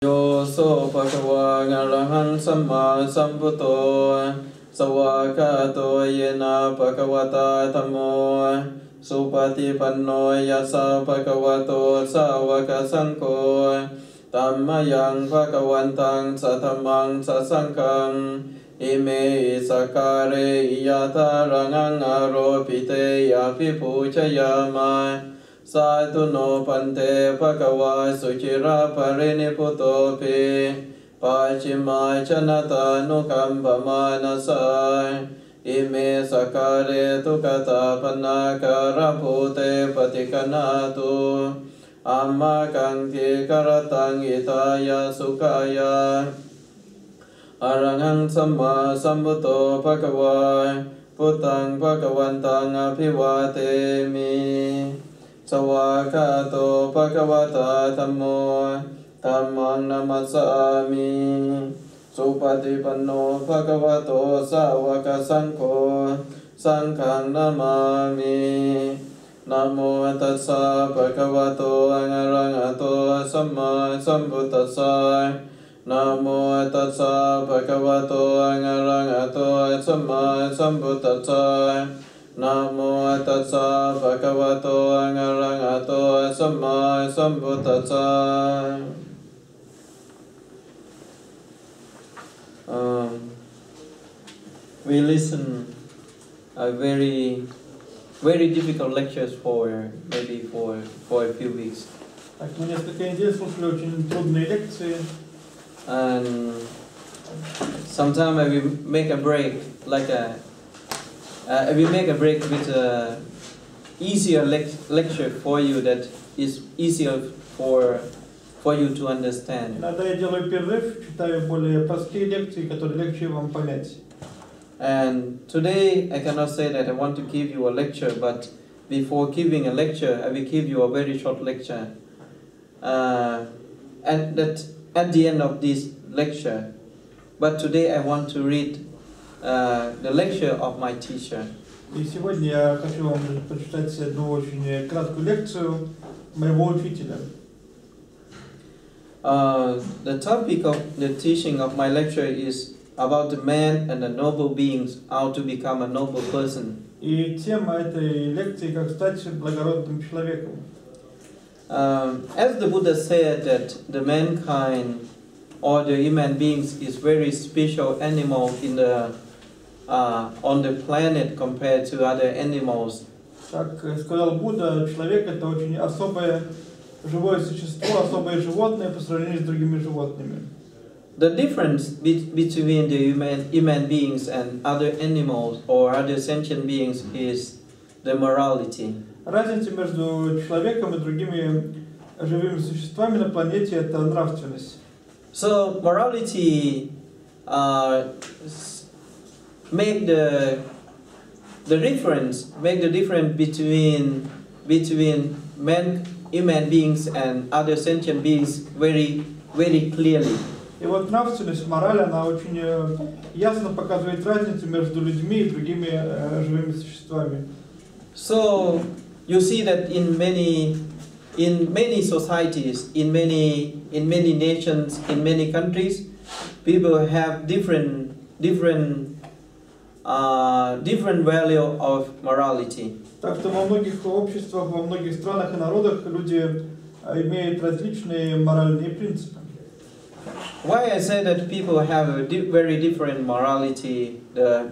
Yo so bhagava arahang samma sambuddho sawakato yena bhagavata dhammo supatipanno yassa bhagavato sāvaka saṅkho dhammayang bhagavantang saddhammang sasaṅgham ime sakare iyatarang aropite yapi pucayama Sadhu no pante bhagava suchira pariniputopi Pachima chanata nukamba manasa Ime sakare tukata panakara pute patikanatu Amma kangti karatang itaya sukaya Arahang samma sambuddho bhagava Putang bhagavantang abhivatemi Sawakato bhagavata dhammo dhammang namasami Supatipanno bhagavato sāvaka saṅkho saṅghang namami Namo tassa bhagavato arahato samma sambuddhassa Namo tassa bhagavato arahato samma sambuddhassa Namo tassa bhagavato arahato samma sambuddhassa. We listen a very difficult lectures for maybe for a few weeks. Так, мы несколько недель слушали очень трудные лекции. And sometimes we make a break, we make a break with a easier lecture for you that is easier for you to understand. Иногда я делаю перерыв, читаю более простые лекции, которые легче вам понять. And today I cannot say that I want to give you a lecture, but before giving a lecture, I will give you a very short lecture. And that at the end of this lecture, but today I want to read the lecture of my teacher. И сегодня я хочу вам прочитать одну очень краткую лекцию моего учителя. The topic of the teaching of my lecture is about the man and the noble beings, how to become a noble person. И тема этой лекции как стать благородным человеком. As the Buddha said that the mankind or the human beings is very special animal in the on the planet compared to other animals. Как сказал Будда, человек это очень особое живое существо, особое животное по сравнению с другими животными. The difference between the human beings and other animals or other sentient beings is the morality. Разница между человеком и другими живыми существами на планете это нравственность. So morality make the difference between human beings and other sentient beings very clearly. И вот нравственность, мораль, она очень ясно показывает разницу между людьми и другими живыми существами. So you see that in many societies, in many nations, in many countries, people have different value of morality. Так что во многих обществах, во многих странах и народах люди имеют различные моральные принципы. Why I say that people have a very different morality, the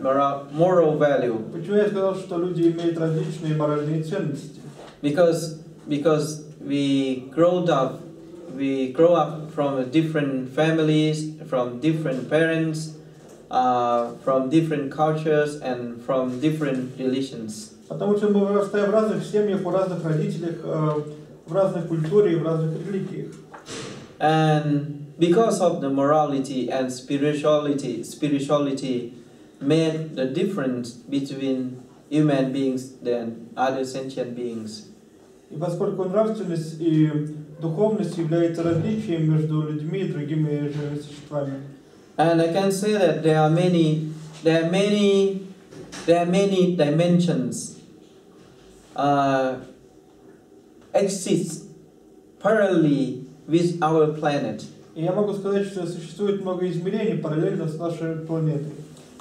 moral value? Почему я сказал, что люди имеют различные моральные ценности? Because we grow up from different families, from different parents, from different cultures and from different religions. Потому что мы вырастаем в разных семьях, у разных родителях, в разной культуре и в разных религиях. And because of the morality and spirituality made the difference between human beings and other sentient beings. И поскольку нравственность и духовность являются различием между людьми и другими живыми существами. And I can say that there are many dimensions exist parallelly with our planet. И я могу сказать, что существует много измерений параллельно с нашей планетой.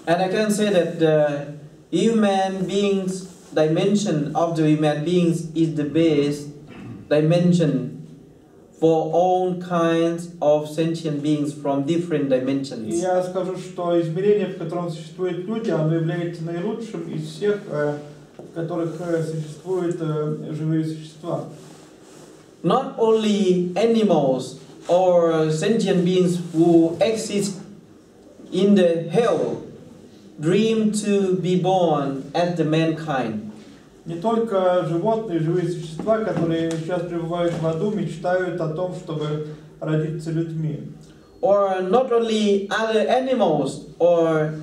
And I can say that the human beings dimension of the human beings is the base dimension for all kinds of sentient beings from different dimensions. И я скажу, что измерение, в котором существуют люди, оно является наилучшим из всех, в которых существуют живые существа. Not only animals or sentient beings who exist in the hell dream to be born as the mankind. Не только животные, живые существа, которые сейчас пребывают в аду, мечтают о том, чтобы родиться людьми. Or not only other animals or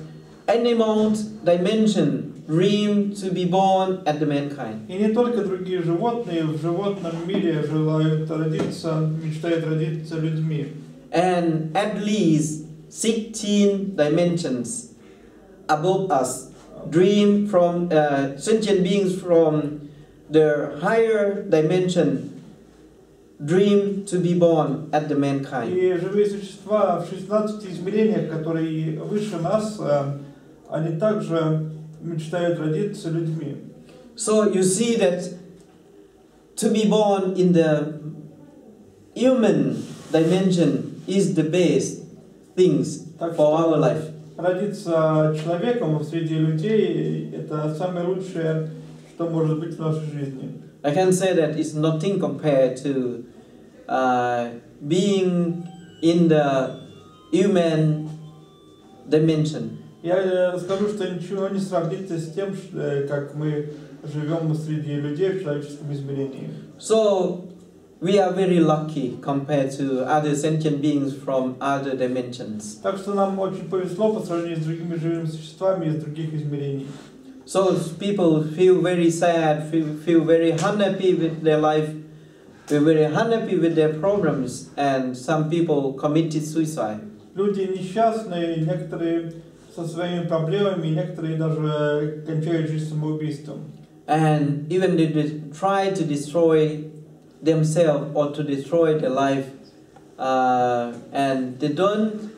animals dimension dream to be born as the mankind. И не только другие животные в животном мире желают родиться, мечтают родиться людьми. And at least 16 dimensions above us dream from sentient beings from the higher dimension dream to be born as the mankind. И живые существа в 16 измерениях, которые выше нас, они также мечтают родиться людьми. So you see that to be born in the human dimension is the best things for our life. Родиться человеком среди людей – это самое лучшее, что может быть в нашей жизни. I can say that it's nothing compared to being in the human dimension. Я скажу, что ничего не сравнится с тем, как мы живем среди людей в человеческом измерении. So we are very lucky compared to other sentient beings from other dimensions. Так что нам очень повезло по сравнению с другими живыми существами из других измерений. So people feel very sad, feel very unhappy with their life, feel very unhappy with their problems, and some people committed suicide. Люди несчастные, некоторые со своими проблемами, некоторые даже кончают жизнь самоубийством. And even they try to destroy themselves or to destroy their life, and they don't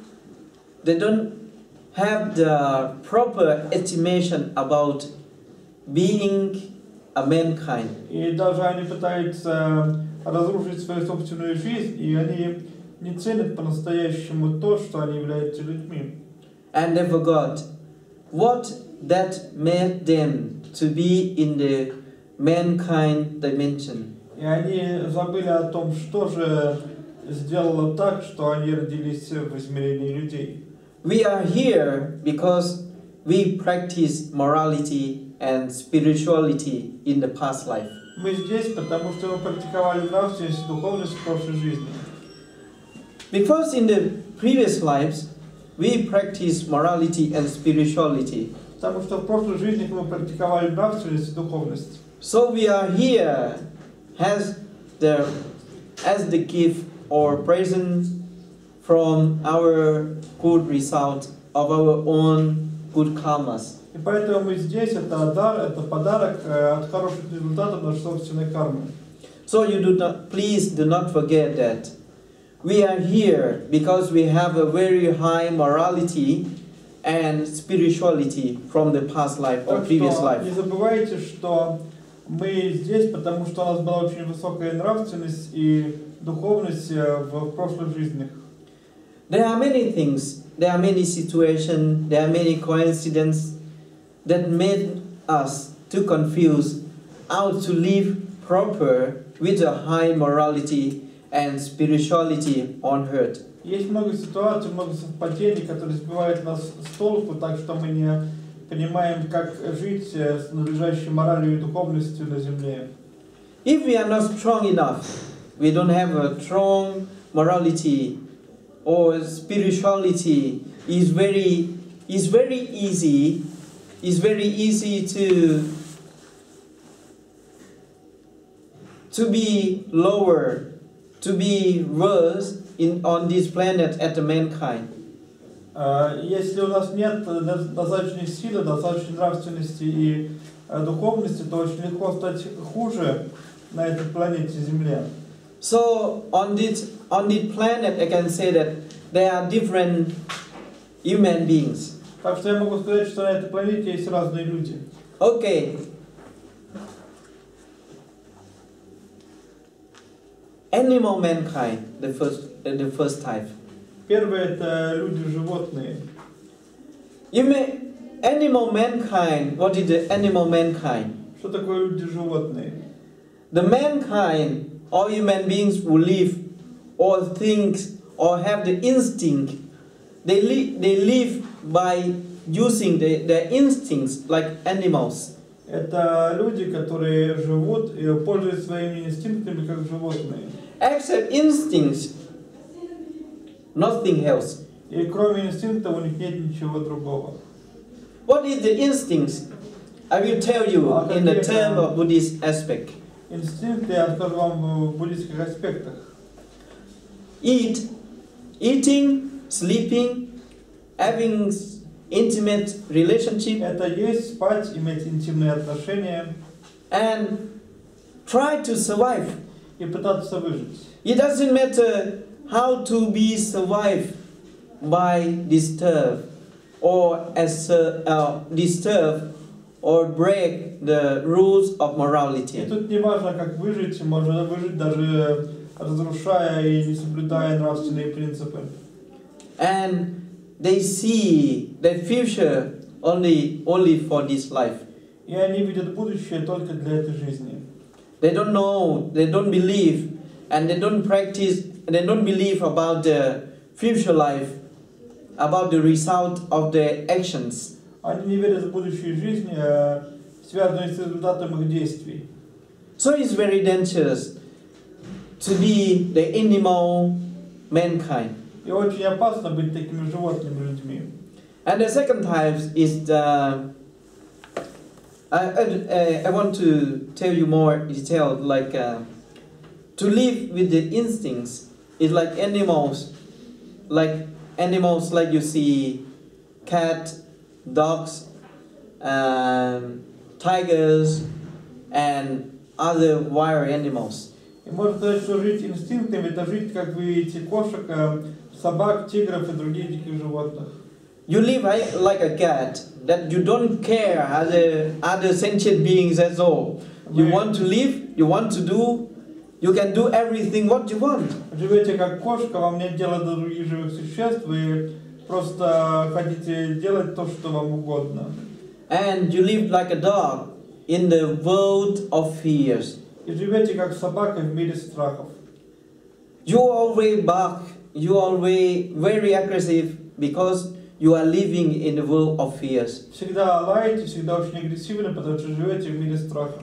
have the proper estimation about being a mankind. И даже они пытаются разрушить свою собственную жизнь, и они не ценят по-настоящему то, что они являются людьми. And they forgot what that made them to be in the mankind dimension. И они забыли о том, что же сделало так, что они родились в измерении людей. We are here because we practice morality and spirituality in the past life. Мы здесь, потому что мы практиковали нравственность и духовность в прошлой жизни. Because in the previous lives, we practice morality and spirituality. Потому что в прошлой жизни мы практиковали нравственность и духовность. So we are here as the gift or present from our good result of our own good karmas. И поэтому мы здесь, это дар, это подарок от хороших результатов нашей собственной кармы. So please do not forget that we are here because we have a very high morality and spirituality from the past life or previous life. Не забывайте, что мы здесь, потому что у нас была очень высокая нравственность и духовность в прошлых жизнях. There are many things, there are many situations, there are many coincidences that made us to confuse how to live proper with a high morality and spirituality on earth. Есть много ситуаций, много совпадений, которые сбивают нас с толку, так что мы не понимаем, как жить с надлежащей моралью и духовностью на земле. If we are not strong enough, we don't have a strong morality or spirituality, is very easy to be lower, to be worse on this planet at the mankind. Если у нас нет достаточной силы, достаточной нравственности и духовности, то очень легко стать хуже на этой планете Земля. So on this planet, I can say that there are different human beings. Так что я могу сказать, что на этой планете есть разные люди. Okay. Animal mankind, the first type. Первое это люди-животные. Animal mankind, what is the animal mankind? Что такое люди-животные? The mankind, all human beings who live or think or have the instinct, they live by using their instincts like animals. Это люди, которые живут и пользуются своими инстинктами как животные. Except instincts, nothing else. И кроме инстинкта у них нет ничего другого. What is the instincts? I will tell you in the term of Buddhist aspect. Инстинкты, я скажу вам в буддийских аспектах. Eating, sleeping, having intimate relationship. Это есть спать, иметь интимные отношения. And try to survive. И пытаться выжить. It doesn't matter how to be survived by disturb or disturb or break the rules of morality. И тут не важно, как выжить, можно выжить даже разрушая и не соблюдая нравственные принципы. And they see the future only for this life. И они видят будущее только для этой жизни. They don't know, they don't believe, and they don't practice, they don't believe about the future life, about the result of their actions. Они не верят в будущую жизнь, связанную с результатом их действий. So it's very dangerous to be the animal mankind. И очень опасно быть такими животными людьми. And the second type is the I want to tell you more detailed, like to live with the instincts is like animals like you see cat, dogs, tigers, and other wild animals. И можно сказать, что жить инстинктами – это жить, как вы видите, кошек, собак, тигров и других диких животных. You live like a cat, that you don't care other sentient beings at all. You want to live, you want to do, you can do everything what you want. Живете как кошка, вам нет дела до других живых существ, вы просто хотите делать то, что вам угодно. And you live like a dog in the world of fears. И живете как собака в мире страхов. You always bark, you always very aggressive because you are living in the world of fears. Всегда лаете, всегда очень агрессивны, потому что живете в мире страха.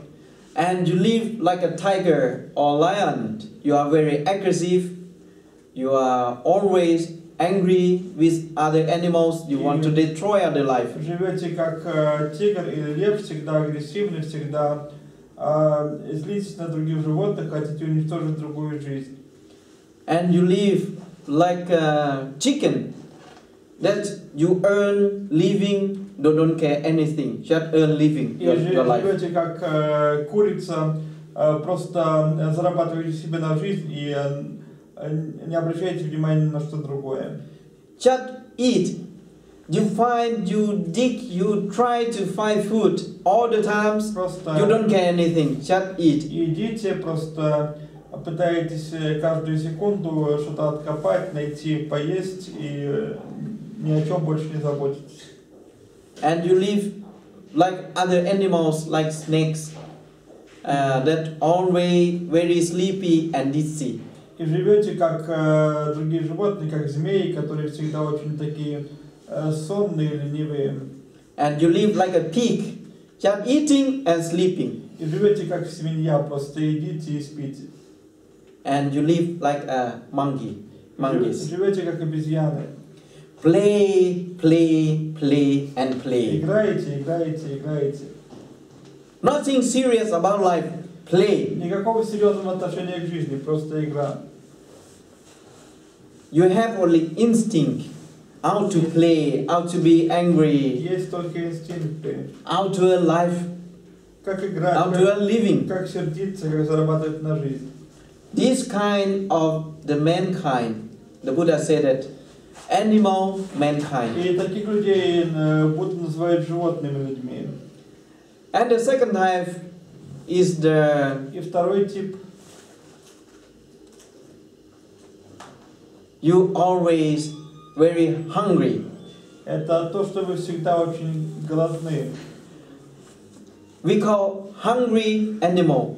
And you live like a tiger or lion. You are very aggressive. You are always angry with other animals. You want to destroy other life. Живете как тигр или лев, всегда агрессивны, всегда злитесь на других животных, хотите уничтожить другую жизнь. And you live like a chicken. That you earn living, don't care anything, just earn living your life. Живете как курица, просто зарабатываете себе на жизнь и не обращаете внимания на что другое. Just eat. You find, you dig, you try to find food all the times. Просто you don't care anything. Just eat. Едите, просто пытаетесь каждую секунду что-то откопать, найти, поесть и ни о чем больше не заботитесь. And you live like other animals, like snakes, that always very sleepy and dizzy. И живете как другие животные, как змеи, которые всегда очень такие сонные, ленивые. And you live like a pig, just eating and sleeping. И живете как свинья, просто едите и спите. And you live like a monkeys. Живете как обезьяны. Play, play, play and play. Играете, играете, играете. Nothing serious about life. Play. Никакого серьезного отношения к жизни, просто игра. You have only instinct how to play, how to be angry, Есть только инстинкты. how to earn life, Как играть, how to earn living. как сердиться, как зарабатывать на жизнь. this kind of the mankind, the Buddha said that animal mankind. И таких людей Будда называет животными людьми. And the second type is the И второй тип. You always very hungry. Это то, что вы всегда очень голодны. We call hungry animal.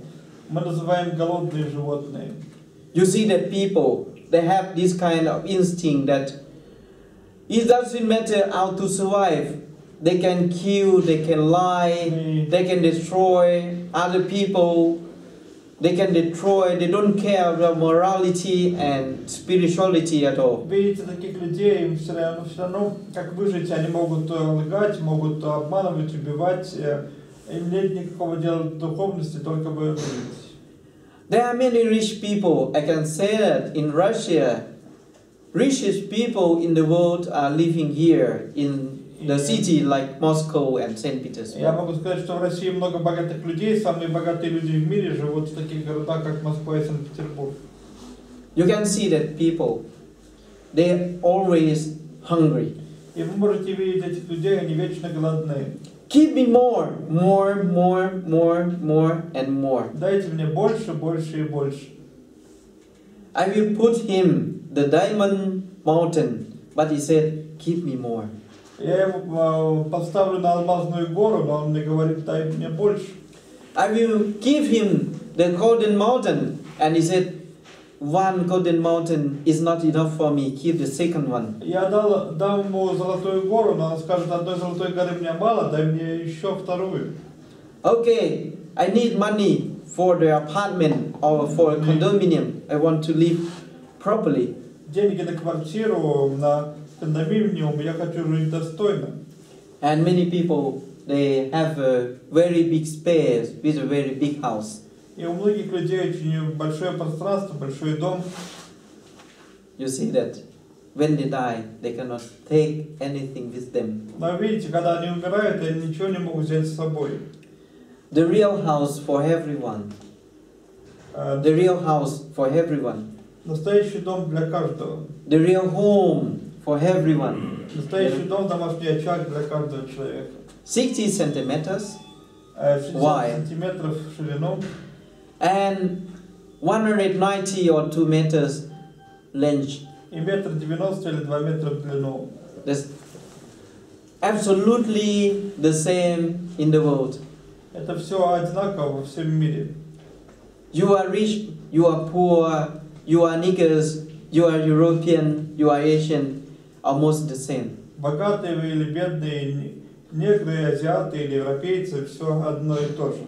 Мы называем голодные животные. You see that people, they have this kind of instinct that it doesn't matter how to survive. They can kill, they can lie, they can destroy other people. They can destroy, they don't care about morality and spirituality at all. Видите таких людей, им все равно, как выжить, они могут лгать, могут обманывать, убивать. Им нет никакого дела духовности, только бы выжить. There are many rich people. I can say that in Russia, richest people in the world are living here in the city like Moscow and St. Petersburg. Я могу сказать, что в России много богатых людей, самые богатые люди в мире живут в таких городах, как Москва и Санкт-Петербург. You can see that people, they're always hungry. И вы можете видеть этих людей, они вечно голодны. Give me more, more, more, more, more, and more. Дайте мне больше, больше и больше. I will put him the diamond mountain, but he said, give me more. Я его поставлю на алмазную гору, но он мне говорит, дай мне больше. I will give him the golden mountain, and he said, one golden mountain is not enough for me, give the second one. Я дам ему золотую гору, но он скажет, одной золотой горы мне мало, дай мне еще вторую. Okay, I need money for the apartment or for a condominium. I want to live properly. Деньги на квартиру, на кондоминиум, я хочу жить достойно. And many people, they have a very big space with a very big house. И у многих людей очень большое пространство, большой дом. You see that when they die, they cannot take anything with them. Но видите, когда они умирают, они ничего не могут взять с собой. The real house for everyone. The real house for everyone. Настоящий дом для каждого. The real home for everyone. Настоящий дом, домашний очаг для каждого человека. 60 centimeters 60 wide сантиметров в ширину and 190 or 2 meters length. и 1,90 или 2 метра в длину. That's absolutely the same in the world. Это все одинаково во всем мире. You are rich, you are poor, you are niggers, you are European, you are Asian, almost the same. Богатые вы или бедные, негры, азиаты или европейцы, все одно и то же.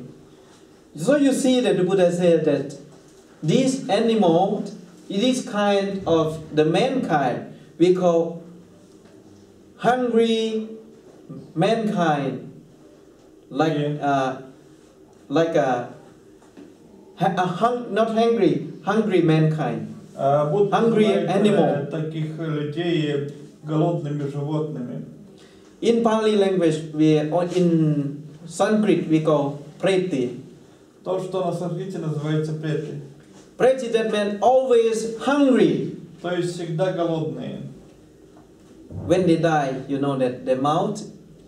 So you see that the Buddha said that this animal, this kind of the mankind, we call hungry mankind, like not hungry, hungry mankind, hungry animal. Таких людей голодными животными. In Pali language, or in Sanskrit, we call preti. То, что на санскрите называется преты. Preti, that means always hungry. То есть всегда голодные. When they die, you know that their mouth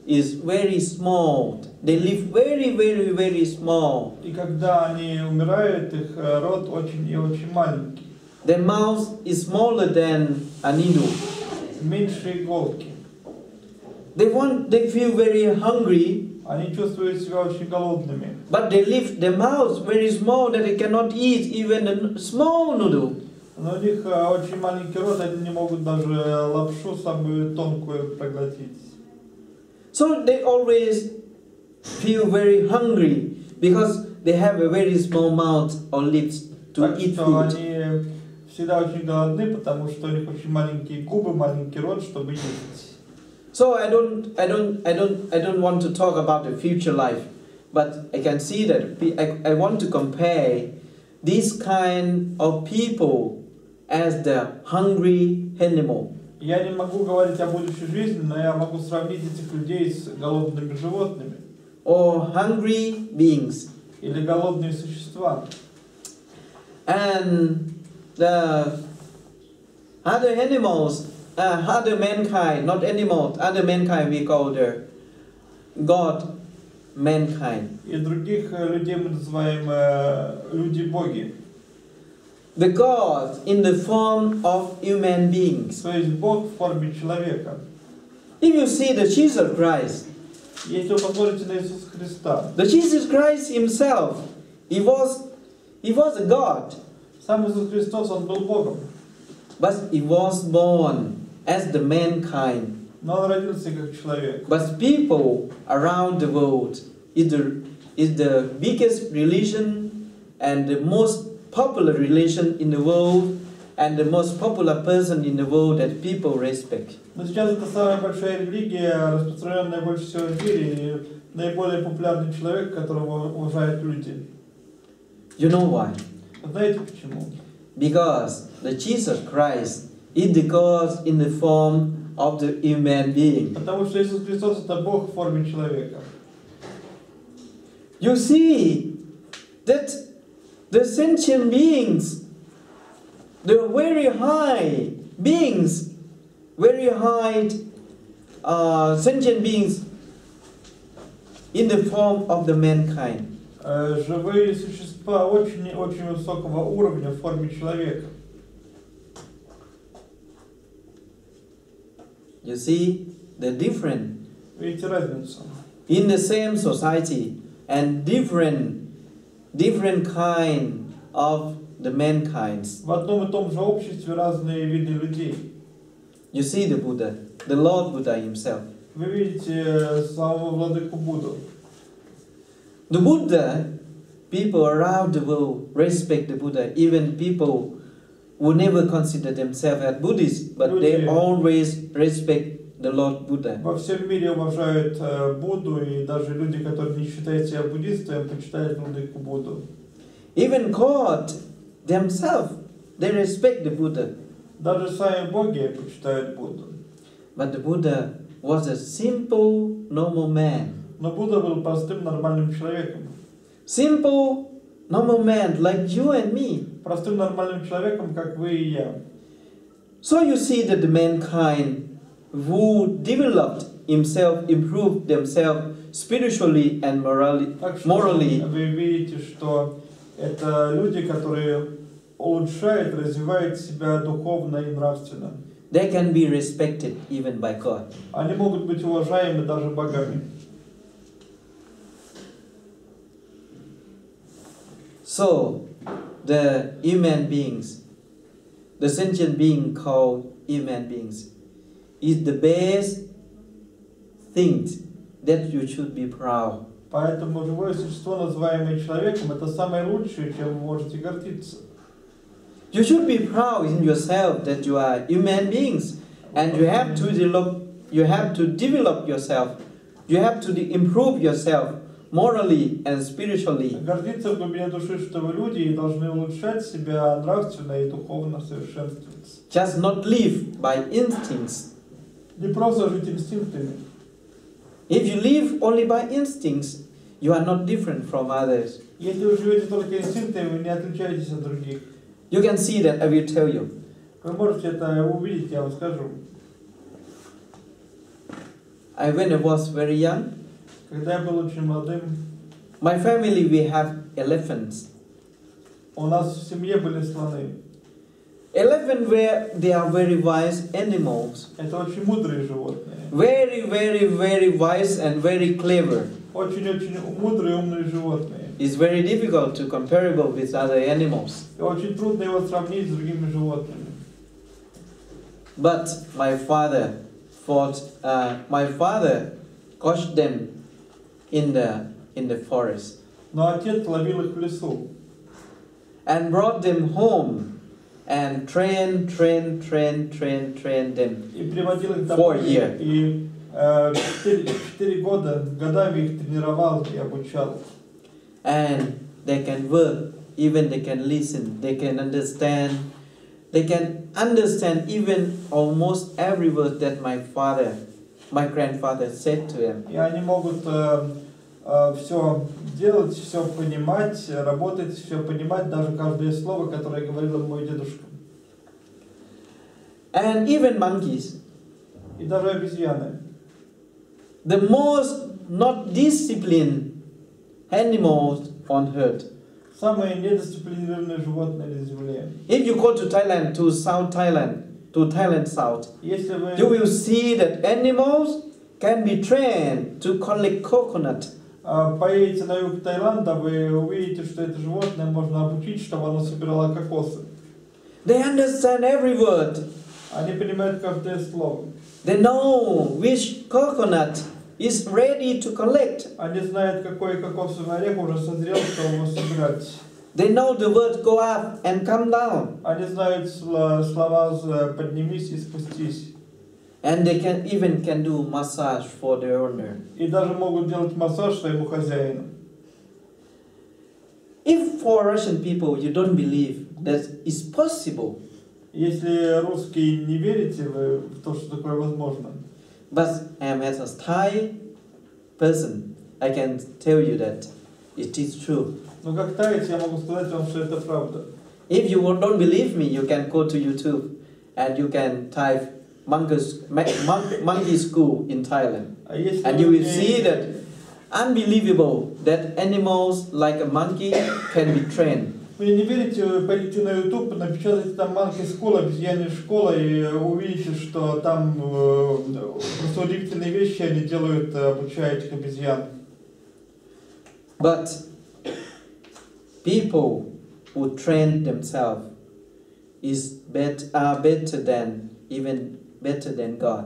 is very small. They live very, very, very small. И когда они умирают, их рот очень и очень маленький. Their mouth is smaller than a needle. Меньше иголки. They feel very hungry. Они чувствуют себя очень голодными. But they leave their mouths very small that they cannot eat even a small noodle. Но у них очень маленький рот, они не могут даже лапшу самую тонкую проглотить. So they always feel very hungry because they have a very small mouth or lips to eat food. Они всегда очень голодны, потому что у них очень маленькие губы, маленький рот, чтобы есть. So I don't want to talk about the future life, but I can see that I want to compare this kind of people as the hungry animal. Я не могу говорить о будущей жизни, но я могу сравнить этих людей с голодными животными. Or hungry beings. Или голодные существа. And the other animals, other mankind, not animals, other mankind we call the God mankind. И других людей мы называем люди-боги. The God in the form of human beings. То есть Бог в форме человека. If you see the Jesus Christ, Если вы посмотрите на Иисуса Христа, the Jesus Christ himself, he was a God, сам Иисус Христос, Он был Богом, but he was born as the mankind. но Он родился как человек. But people around the world is the biggest religion and the most popular religion in the world and the most popular person in the world that people respect. Но сейчас это самая большая религия, распространенная больше всего в мире, и наиболее популярный человек, которого уважают люди. You know why? Знаете почему? Because the Jesus Christ is the God in the form of the human being. Потому что Иисус Христос это Бог в форме человека. You see that the sentient beings, the very high beings, very high sentient beings in the form of the mankind. Живые существа очень высокого уровня в форме человека. You see the difference Видите разницу? in the same society and different kind of the mankinds. В одном и том же обществе разные виды людей. You see the Buddha, the Lord Buddha himself. Вы видите самого владыку Будду. The Buddha, people around the world respect the Buddha, even people who never consider themselves as Buddhists, but they always respect the Lord Buddha. Во всем мире уважают Будду, и даже люди, которые не считают себя буддистами, почитают владыку Будду. Even God themselves, they respect the Buddha. Даже сами боги почитают Будду. But the Buddha was a simple, normal man. Но Будда был простым, нормальным человеком. Simple, normal man like you and me. Простым, нормальным человеком, как вы и я. So you see that the mankind who developed himself, improved themselves spiritually and morally. Вы видите, что это люди, которые улучшают, развивают себя духовно и нравственно. They can be respected even by God. Они могут быть уважаемы даже богами. So, the human beings, the sentient being called human beings, is the best thing that you should be proud. Поэтому живое существо, называемое человеком, это самое лучшее, чем вы можете гордиться. You should be proud in yourself that you are human beings, and you have to develop yourself. You have to improve yourself morally and spiritually. Гордиться в глубине души, что вы люди, и должны улучшать себя нравственно и духовно совершенствоваться. Just not live by instincts. Не просто жить инстинктами. If you live only by instincts, you are not different from others. Если вы живете только инстинктами, вы не отличаетесь от других. You can see that, I will tell you. Вы можете это увидеть, я вам скажу. When I was very young, Когда я был очень молодым, my family, we have elephants. у нас в семье были слоны. Elephants, they are very wise animals. Это очень мудрые животные. Very, very, very wise and very clever. Очень-очень мудрые, умные животные. It's very difficult to comparable with other animals. И очень трудно его сравнить с другими животными. But my father caught them in the forest Но отец ловил их в лесу. and brought them home and trained them И приводил их for a домой. year. И 4 года годами их тренировал и обучал. And they can work, even they can listen, they can understand even almost every word that my grandfather said to them. И они могут все делать, все понимать, работать, все понимать, даже каждое слово, которое говорил мой дедушка. And even monkeys. И даже обезьяны. The most not disciplined animals on earth. Самые недисциплинированные животные на земле. If you go to Thailand, to South Thailand, to Thailand South, Если вы you will see that animals can be trained to collect coconut. поедете на юг Таиланда, вы увидите, что это животное можно обучить, чтобы оно собирало кокосы. They understand every word. Они понимают каждое слово. They know which coconut is ready to collect. Они знают, какой кокосовый орех уже созрел, чтобы его собирать. They know the word go up and come down. Они знают слова «поднимись» и «спустись». And they can even do massage for the owner. И даже могут делать массаж своему хозяину. If for Russian people you don't believe that it's possible, Если русские не верите вы в то, что такое возможно, but as a Thai person, I can tell you that it is true. но как таец я могу сказать вам, что это правда. If you don't believe me, you can go to YouTube and you can type monkey school in Thailand. And you will see that unbelievable that animals like a monkey can be trained. Вы не верите, вы пойдите на YouTube, напечатайте там monkey school, обезьянья школа, и увидите, что там просто удивительные вещи они делают, обучая этих обезьян. But people who train themselves are better than God.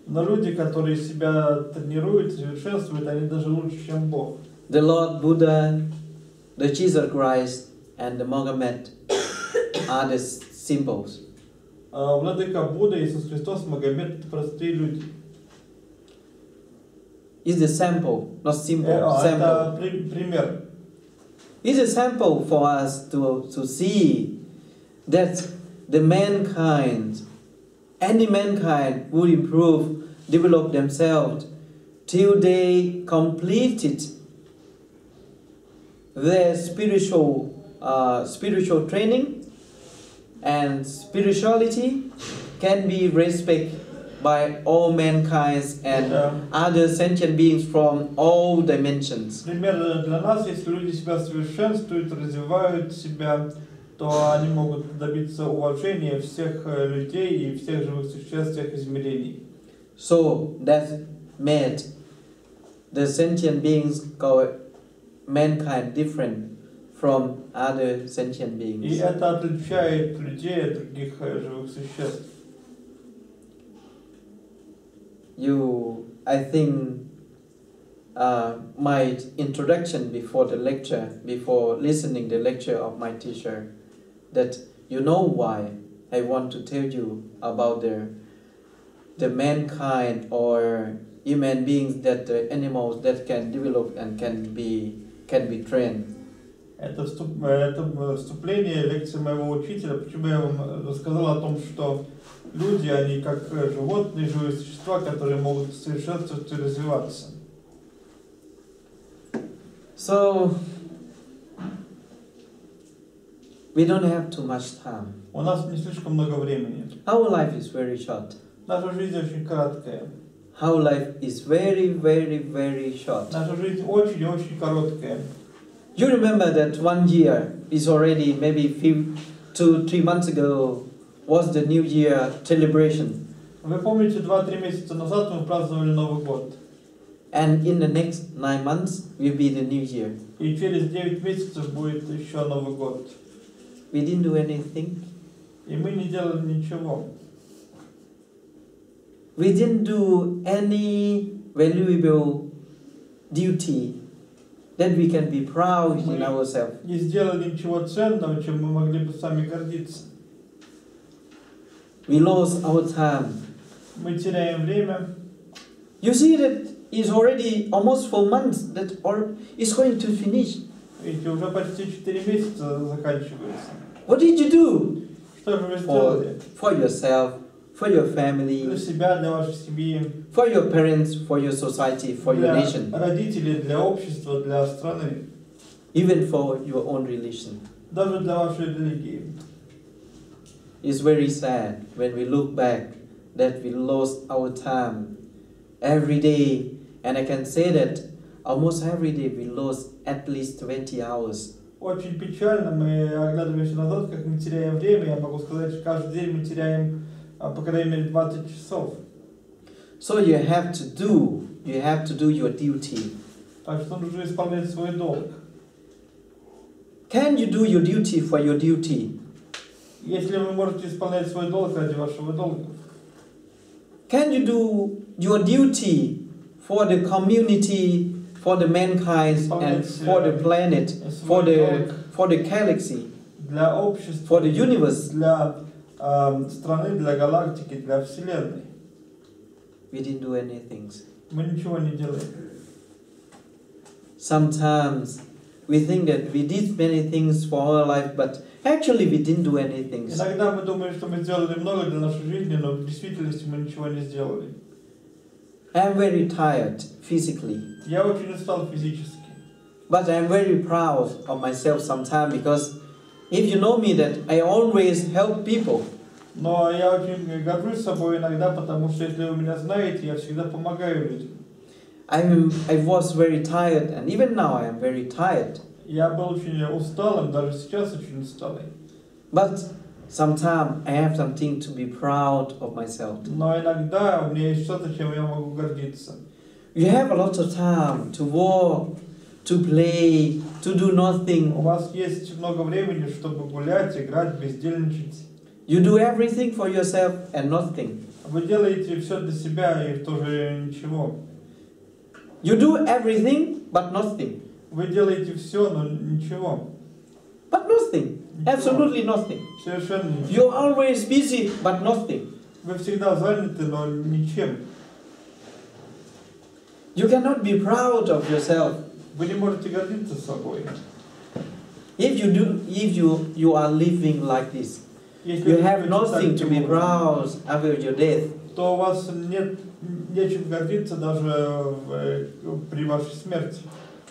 Но люди, которые себя тренируют, совершенствуют, они даже лучше, чем Бог. The Lord Buddha, the Jesus Christ, and the Muhammad are the symbols. Владыка Будда, Иисус Христос, Магомед — это простые люди. It's a sample, not symbol. Это пример. It's a sample for us to see that the mankind, any mankind would improve, develop themselves till they completed their spiritual training, and spirituality can be respected by all mankind and other sentient beings from all dimensions. Пример для нас, если люди себя совершенствуют, развивают себя, то они могут добиться уважения всех людей и всех живых существ, всех измерений. So that made the sentient beings called mankind different from other sentient beings. И это отличает людей от других живых существ. I think my introduction before the lecture, before listening the lecture of my teacher, that you know why I want to tell you about the mankind or human beings, that the animals that can develop and can be trained. Это вступление лекции моего учителя, почему я вам рассказал о том, что люди, они как животные, живые существа, которые могут совершенствоваться и развиваться. So, we don't have too much time. У нас не слишком много времени. Our life is very short. Наша жизнь очень краткая. Our life is very, very, very short. Наша жизнь очень-очень короткая. You remember that 1 year is already maybe 2-3 months ago was the New Year celebration. Вы помните, 2-3 месяца назад мы праздновали Новый год. And in the next 9 months will be the New Year. И через 9 месяцев будет еще Новый год. We didn't do anything. И мы не делали ничего. We didn't do any valuable duty that we can be proud in ourselves. Не сделали ничего ценного, чем мы могли бы сами гордиться. We lost our time. Мы теряем время. You see that it's already almost 4 months that it's going to finish. Видите, уже почти 4 месяца заканчивается. What did you do? Что же вы сделали? For yourself, for your family, для себя, для вашей семьи, for your parents, for your society, for your для nation, родителей, для общества, для страны, even for your own religion. даже для вашей религии. It's very sad when we look back that we lost our time every day, and I can say that almost every day we lost at least 20 hours. Очень печально, мы оглядываемся назад, как мы теряем время. Я могу сказать, что каждый день мы теряем, по крайней мере, 20 часов. So you have to do your duty. Так что нужно исполнять свой долг. Can you do your duty for your duty? Если вы можете исполнять свой долг ради вашего долга. Can you do your duty for the community, for the mankind, and for the planet, for the galaxy, для общества, for the universe? Для страны, для галактики, для Вселенной. We didn't do anything. Мы ничего не делаем. Sometimes we think that we did many things for our life, but actually we didn't do anything. Иногда мы думаем, что мы сделали много для нашей жизни, но в действительности мы ничего не сделали. I'm very tired physically. Я очень устал физически. But I'm very proud of myself sometimes because if you know me that I always help people. Но я очень горжусь собой иногда, потому что если вы меня знаете, я всегда помогаю людям. I was very tired, and even now I am very tired. Я был очень усталым, даже сейчас очень усталый. But sometimes I have something to be proud of myself. Но иногда у меня есть что-то, чем я могу гордиться. You have a lot of time to walk, to play, to do nothing. У вас есть много времени, чтобы гулять, играть, бездельничать. You do everything for yourself and nothing. Вы делаете все для себя и тоже ничего. You do everything but nothing. Вы делаете все, но ничего. But nothing. Absolutely nothing. Совершенно ничего. You're always busy but nothing. Вы всегда заняты, но ничем. You cannot be proud of yourself. Вы не можете гордиться собой. If you are living like this, Если you вы have живете nothing to таким be образом, proud after your death. то у вас нет нечем гордиться даже при вашей смерти.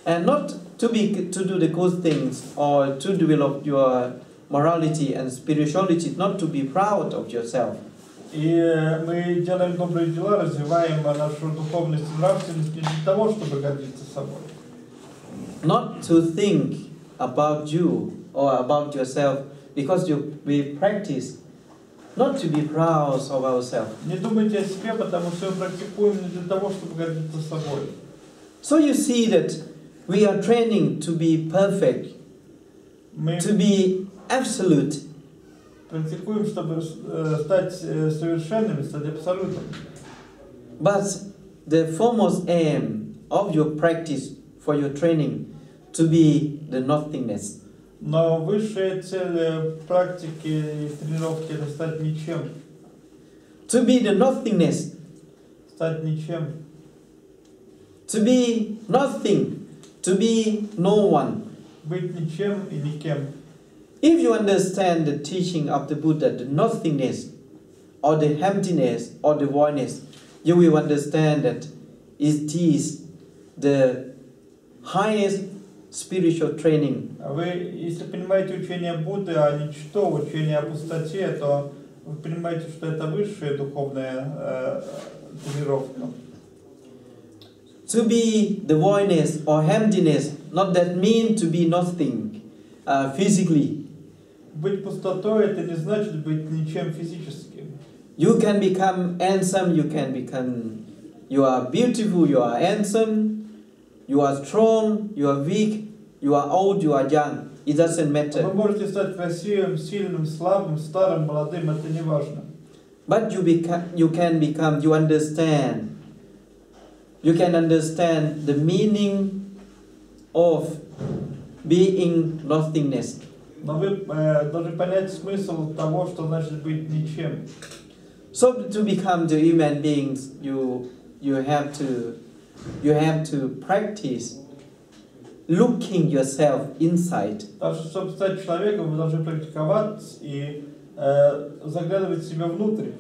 And not to do the good things or to develop your morality and spirituality, not to be proud of yourself. И мы делаем добрые дела, развиваем нашу духовность и нравственность не для того, чтобы гордиться собой. Not to think about you or about yourself because we practice not to be proud of ourselves. Не думайте о себе, потому что мы практикуем не для того, чтобы гордиться собой. So you see that we are training to be perfect, to be absolute. Практикуем, чтобы стать совершенными, стать абсолютным. But the foremost aim of your practice for your training to be the nothingness. Но высшая цель практики и тренировки – это стать ничем. To be the nothingness. Стать ничем. To be nothing. To be no one. Быть ничем и никем. If you understand the teaching of the Buddha, the nothingness, or the emptiness, or the voidness, you will understand that it is the highest spiritual training. Вы, если понимаете учение Будды, а ничто, учение о пустоте, то вы понимаете, что это высшая духовная тренировка. To be the voidness or emptiness, not that mean to be nothing physically. Быть пустотой – это не значит быть ничем физически. You can become handsome, you are beautiful, you are handsome, you are strong, you are weak, you are old, you are young. It doesn't matter. Вы можете стать красивым, сильным, слабым, старым, молодым, это не важно. But you can understand the meaning of being nothingness. Но вы должны понять смысл того, что значит быть ничем. So to become the human beings, you have to practice looking yourself inside. Так что, чтобы стать человеком, вы должны практиковать и заглядывать в себя внутрь.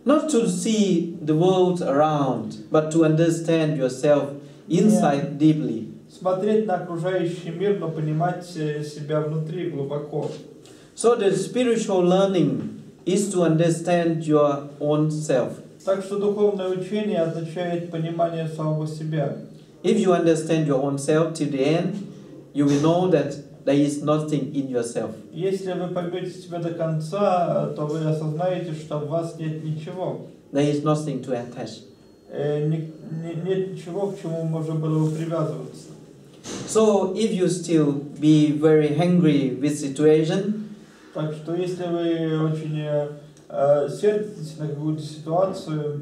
Not to see the world around, but to understand yourself inside deeply. Смотреть на окружающий мир, но понимать себя внутри глубоко. So the spiritual learning is to understand your own self. Так что духовное учение означает понимание самого себя. If you understand your own self to the end, you will know that there is nothing in yourself. Если вы поймете себя до конца, то вы осознаете, что в вас нет ничего. There is nothing to attach. Нет ничего, к чему можно было бы привязываться. So if you still be very angry with situation, так что если вы очень сердитесь на какую-то ситуацию,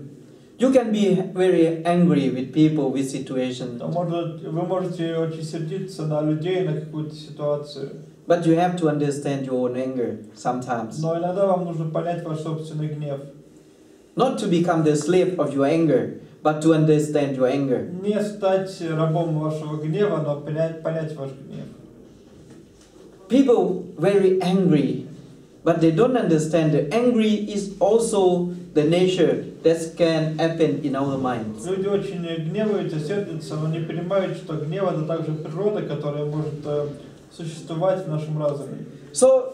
you can be very angry with people, with situation. то вы можете очень сердиться на людей, на какую-то ситуацию. But you have to understand your own anger sometimes. Но иногда вам нужно понять ваш собственный гнев. Not to become the slave of your anger, but to understand your anger. Не стать рабом вашего гнева, но понять ваш гнев. People very angry, but they don't understand that angry is also the nature that can happen in our minds. Люди очень гневаются, сердятся, но не понимают, что гнев это также природа, которая может существовать в нашем разуме. So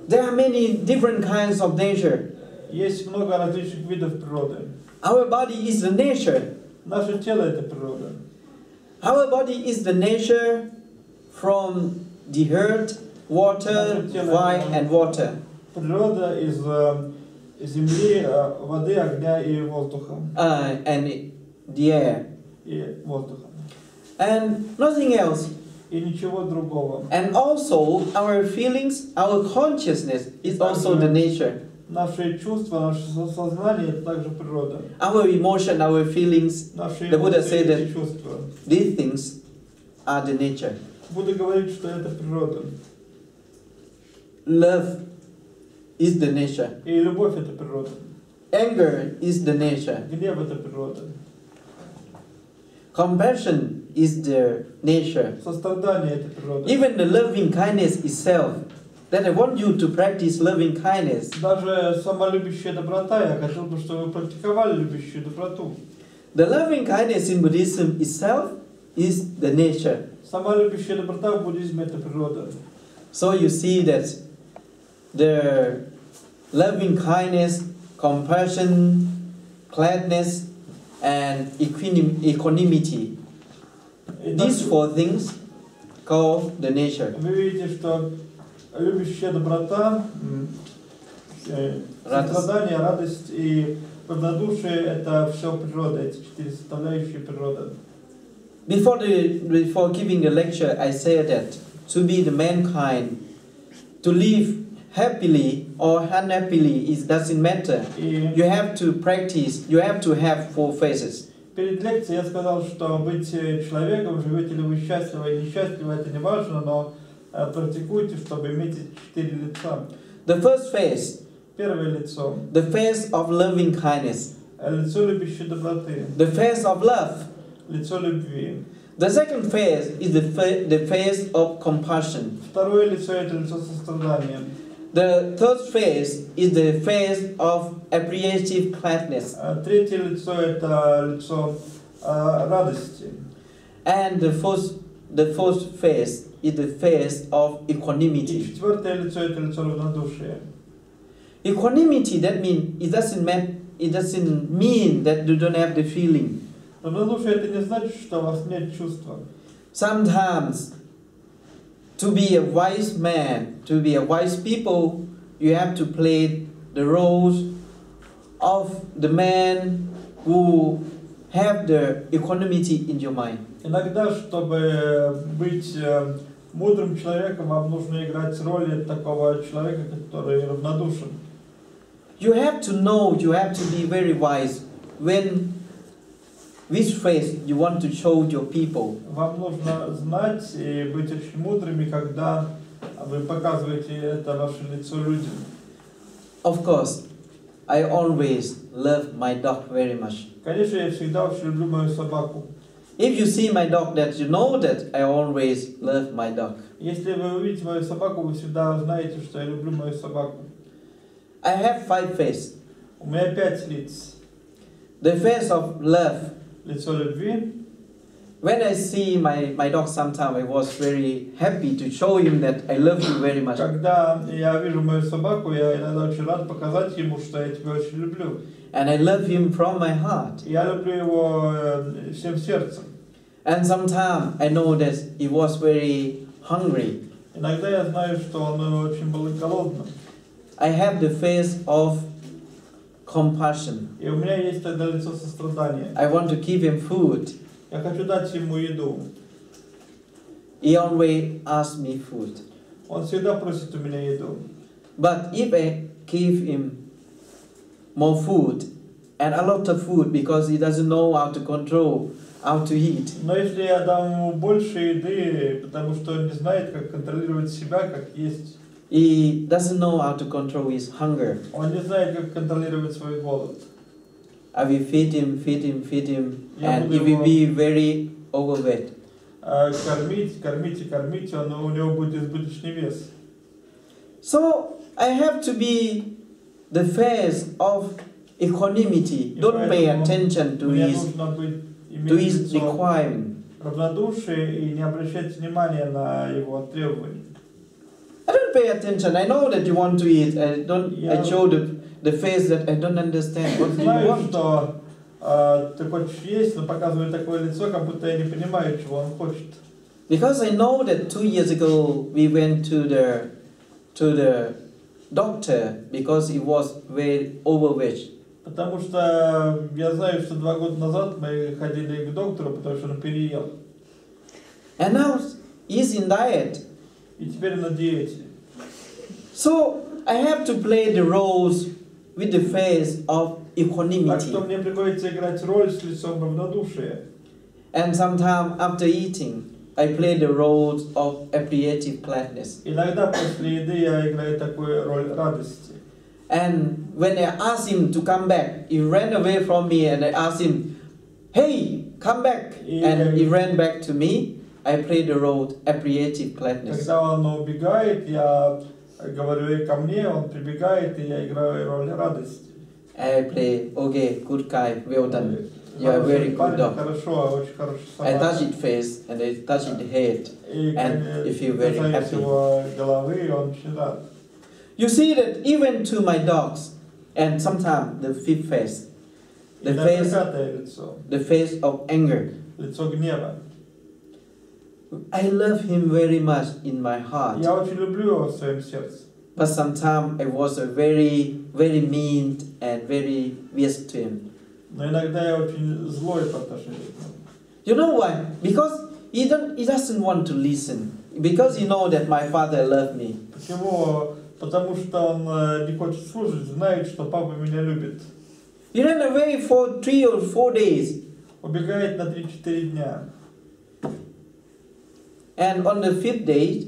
there are many different kinds of nature. Есть много различных видов природы. Our body is the nature. Наше тело это природа. Our body is the nature from the earth, water, fire, and water. Природа из земли, воды, огня и воздуха. And the air. И воздуха. And nothing else. И ничего другого. And also our feelings, our consciousness is also the nature. Наши чувства, наше сознание это также природа. Our emotion, our feelings. The Buddha said that these things are the nature. Будда говорит, что это природа. Love is the nature. И любовь это природа. Anger is the nature. Гнев это природа. Compassion is the nature. Сострадание это природа. Even the loving kindness itself. That I want you to practice loving kindness. Даже самолюбящая доброта, я хотел бы, чтобы вы практиковали любящую доброту. The loving kindness in Buddhism itself is the nature. Самолюбящая доброта в буддизме это природа. So you see that the loving kindness, compassion, gladness, and equanimity. These four things call the nature. Вы видите, что любящая доброта, сострадание, радость и равнодушие это все природа, эти четыре составляющие природы. Before giving the lecture, I said that to be the mankind, to live happily or unhappily, it doesn't matter. You have to practice, you have to have four phases. Перед лекцией я сказал, что быть человеком, живете ли вы счастливо или несчастливо, это не важно, но практикуйте, чтобы иметь четыре лица. The first phase. Первое лицо. The phase of loving kindness. Лицо любящей доброты. The phase of love. Лицо любви. The second phase is the phase of compassion. Второе лицо это лицо сострадания. The third phase is the phase of appreciative gladness. Третье лицо это лицо радости. And the fourth phase is the phase of equanimity. И четвертое лицо это лицо равнодушия. Equanimity, that means it doesn't mean that you don't have the feeling. Равнодушие это не значит, что у вас нет чувства. Sometimes, to be a wise man, to be a wise people, you have to play the roles of the man who have the equanimity in your mind. Иногда, чтобы быть мудрым человеком, вам нужно играть роль такого человека, который равнодушен. You have to know, you have to be very wise which phase you want to show your people. Вам нужно знать и быть очень мудрыми, когда вы показываете это ваше лицо людям. Of course, I always love my dog very much. Конечно, я всегда очень люблю мою собаку. If you see my dog, that you know that I always love my dog. Если вы увидите мою собаку, вы всегда знаете, что я люблю мою собаку. I have 5 phases. У меня 5 лиц. The face of love. Лицо любви. When I see my dog sometimes, I was very happy to show him that I love you very much. Когда я вижу мою собаку, я иногда очень рад показать ему, что я тебя очень люблю. And I love him from my heart. Я люблю его всем сердцем. And sometimes I know that he was very hungry. Иногда я знаю, что он очень был голодным. I have the face of compassion. И у меня есть тогда лицо сострадания. I want to give him food. Я хочу дать ему еду. He always asks me food. Он всегда просит у меня еду. But if I give him more food and a lot of food because he doesn't know how to control, how to eat. Но если я дам ему больше еды, потому что он не знает, как контролировать себя, как есть. He doesn't know how to control his hunger. Он не знает, как контролировать свой голод. I will feed him, and he will be very overweight. Кормить, у него будет избыточный вес. So I have to be the face of equanimity. Don't pay attention to his requirement. Равнодушие и не обращать внимания на его требования. I don't pay attention. I know that you want to eat. I show the face that I don't understand what you Знаю, want. что ты хочешь есть, но показывает такое лицо, как будто я не понимаю, чего он хочет. Because I know that 2 years ago we went to the doctor because he was very overweight. Потому что я знаю, что 2 года назад мы ходили к доктору, потому что он переел. And now he's in diet. И теперь на диете. So I have to play the roles with the face of equanimity. Так что мне приходится играть роль с лицом равнодушия. And sometimes after eating, I play the roles of appreciative gladness. Иногда после еды я играю такую роль радости. And when I asked him to come back, he ran away from me, and I asked him, "Hey, come back!" And he ran back to me. I play the role appreciative gladness. Когда он убегает, я говорю ей ко мне, он прибегает, и я играю роль радости. I play, okay, good guy, well done. You are a very good dog. Хорошо, очень хороший I собака. touch it face and I touch it head, И and you feel very касаясь happy. его головы, он очень рад. You see that even to my dogs, and sometimes the fifth face, the face of anger. Лицо гнева. I love him very much in my heart. Я очень люблю его в своем сердце. But sometimes I was a very mean and very fierce to him. Но иногда я очень злой по отношению к нему. You know why? Because he doesn't want to listen. Because he know that my father loved me. Почему? Потому что он не хочет слушать, знает, что папа меня любит. He ran away for 3 or 4 days. Убегает на 3-4 дня. And on the 5th day,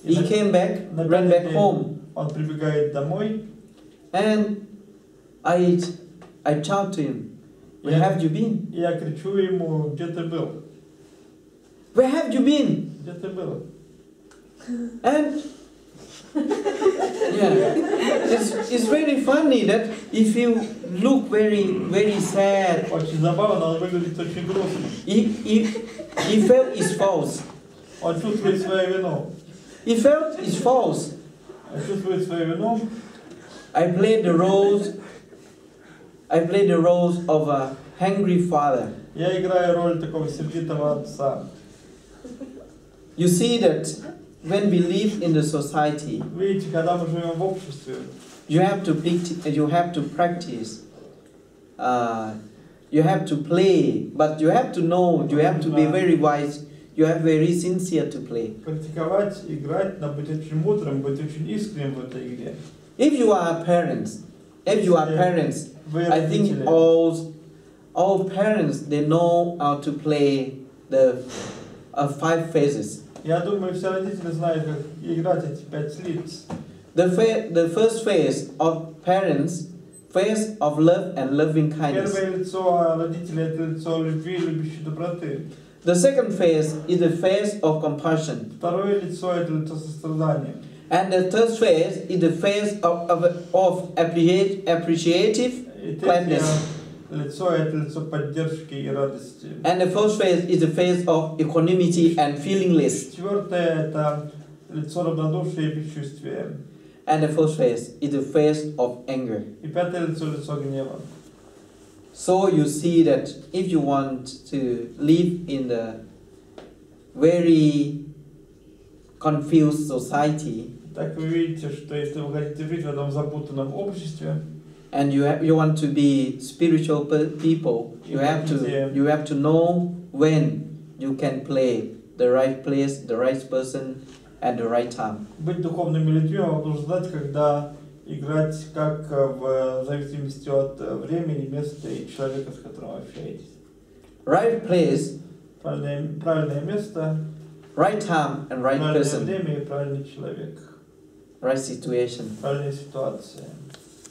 he came back, ran back home. Он прибегает домой. And I shout to him, "Where have you been? Я кричу ему, где ты был? Where have you been?" Где ты был? And yeah, it's very funny that if you look very sad, Очень забавно, он выглядит очень грустно. he felt his faults. Он чувствует свою вину. He felt his faults. Он чувствует свою вину. I played the roles of a hungry father. Я играю роль такого сердитого отца. You see that when we live in the society, Видите, когда мы живем в обществе, you have to practice. You have to play, but you have to know. You have to be very wise. You have very sincere to play. практиковать, играть, надо быть очень мудрым, быть очень искренним в этой игре. If you are parents, I think all parents, they know how to play the 5 phases. Я думаю, все родители знают, как играть эти 5 лиц. The first phase of parents, phase of love and loving kindness. Первое лицо родителей – это лицо любви, любящей доброты. The second phase is the phase of compassion. Второе лицо – это лицо сострадания. And the third phase is the phase of appreciative И gladness. третье лицо – это лицо поддержки и радости. And the fourth phase is the phase of equanimity and feelingless. Четвертое – это лицо равнодушия и бесчувствия. And the fourth phase is the phase of anger. И пятое лицо – лицо гнева. So you see that if you want to live in the very confused society, Так вы видите, что если вы хотите жить в этом запутанном обществе, and you want to be spiritual people, you have to know when you can play the right place, the right person, and the right time. Быть духовными людьми вам нужно знать, когда играть, как в зависимости от времени, места и человека, с которым вы общаетесь. Right place, правильное место, right time, and right правильное person, время и правильный человек, right situation. правильная ситуация.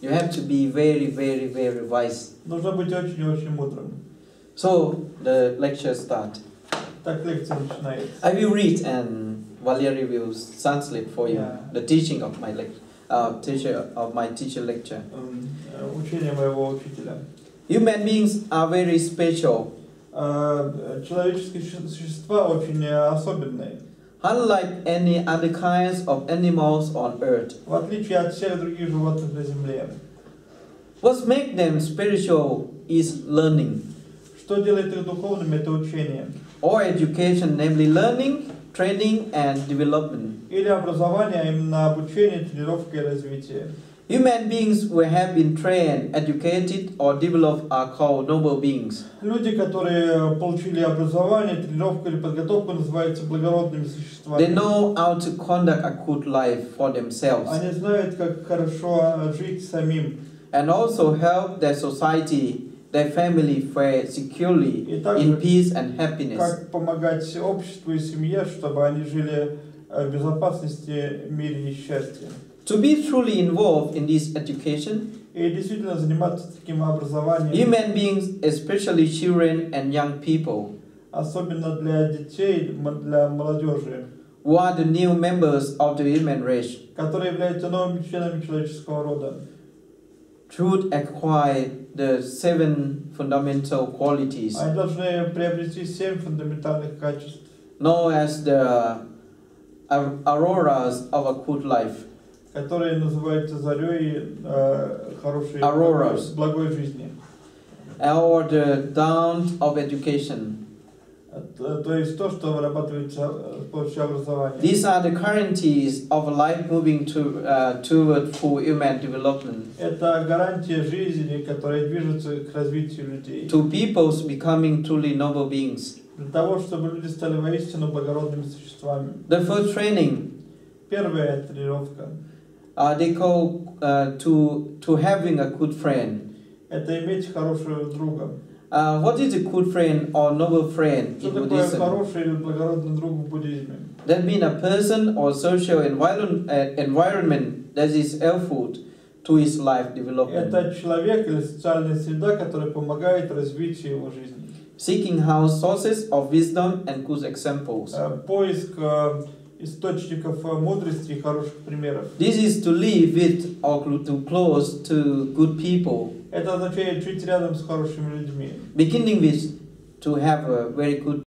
You have to be very, very, very wise. Нужно быть очень-очень мудрым. So the lecture starts. Так лекция начинается. I will read and Valerie will translate for you the teaching of my teacher lecture. Учение моего учителя. Human beings are very special. Человеческие существа очень особенные. Unlike any other kinds of animals on earth. В отличие от всех других животных на земле. What makes them spiritual is learning. Что делает их духовными, это учение. Or education, namely learning, training and development. Или образование, а именно обучение, тренировка и развитие. Human beings who have been trained, educated or developed are called noble beings. Люди, которые получили образование, тренировку или подготовку, называются благородными существами. They know how to conduct a good life for themselves. Они знают, как хорошо жить самим. And also help their society, their family fare securely in peace and happiness. Как помогать обществу и семье, чтобы они жили в безопасности, мире и счастье. To be truly involved in this education, и действительно заниматься таким образованием, human beings, especially children and young people, особенно для детей, для молодежи, who are the new members of the human race, которые являются новыми членами человеческого рода, should acquire the 7 fundamental qualities, они должны приобрести 7 фундаментальных качеств, known as the auroras of a good life. которые называются зарей хорошей, благой жизни. Or the dawn of education. То есть то, что вырабатывается с помощью образования. These are the guarantees of life moving toward full human development. Это гарантия жизни, которая движется к развитию людей. To peoples becoming truly noble beings. Для того, чтобы люди стали воистину благородными существами. The first training. Первая тренировка. They call to having a good friend. Это иметь хорошего друга. What is a good friend or noble friend in Buddhism? Что такое хороший или благородный друг в буддизме? That means a person or social environment that is helpful to his life development. Это человек или социальная среда, которая помогает развитию его жизни. Seeking out sources of wisdom and good examples. Поиск источников мудрости и хороших примеров. This is to live with or to close to good people. Это означает жить рядом с хорошими людьми. Beginning with to have a very good